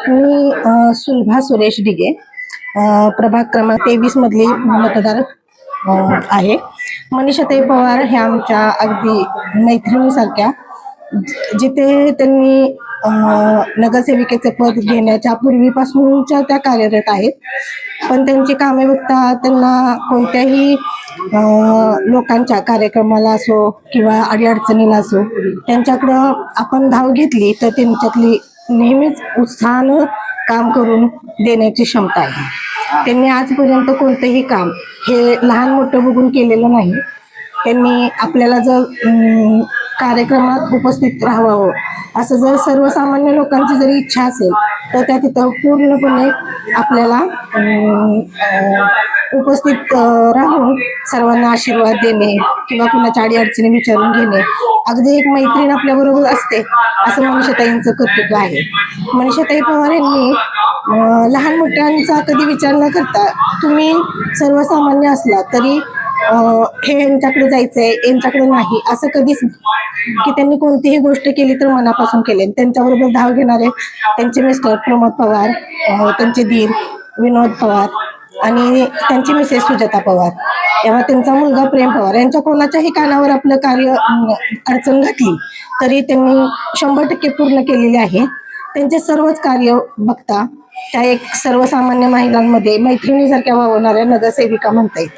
मी सुलभा सुरेश डिगे, प्रभाग क्रमांक 23 मधली मतदार आहे. मनीषाताई पवार ह्या आमच्या अगदी मैत्रिणीसारख्या, जिथे त्यांनी नगरसेविकेचे पद घेण्याच्या पूर्वीपासूनच्या त्या कार्यरत आहेत. पण त्यांची कामे बघता त्यांना कोणत्याही लोकांच्या कार्यक्रमाला असो किंवा अडीअडचणीला असो त्यांच्याकडं आपण धाव घेतली तर त्यांच्यातली नेहमीच उत्साहानं काम करून देण्याची क्षमता आहे. त्यांनी आजपर्यंत कोणतंही काम हे लहान मोठं बघून केलेलं नाही. त्यांनी आपल्याला जर कार्यक्रमात उपस्थित राहावं असं जर सर्वसामान्य लोकांची जरी इच्छा असेल तर त्या तिथं पूर्णपणे आपल्याला उपस्थित राहून सर्वांना आशीर्वाद देणे किंवा कुणाच्या अडीअडचणी विचारून घेणे, अगदी एक मैत्रीण आपल्याबरोबर असते असं मनीषाताईंचं कर्तव्य आहे. मनीषाताई पवार यांनी लहान मोठ्यांचा कधी विचार न करता, तुम्ही सर्वसामान्य असला तरी हे यांच्याकडे जायचंय यांच्याकडे नाही असं कधीच नाही, की त्यांनी कोणतीही गोष्ट केली तर मनापासून केली. त्यांच्याबरोबर धाव घेणारे त्यांचे मिस्टर प्रमोद पवार, त्यांचे दीर विनोद पवार आणि त्यांची मिसेस सुजाता पवार, तेव्हा त्यांचा मुलगा प्रेम पवार यांच्या कोणाच्याही कानावर आपलं कार्य अडचण घातली तरी त्यांनी 100% पूर्ण केलेले आहे. त्यांचे सर्वच कार्य बघता त्या एक सर्वसामान्य महिलांमध्ये मैत्रिणीसारख्या वावरणाऱ्या नगरसेविका म्हणता येईल.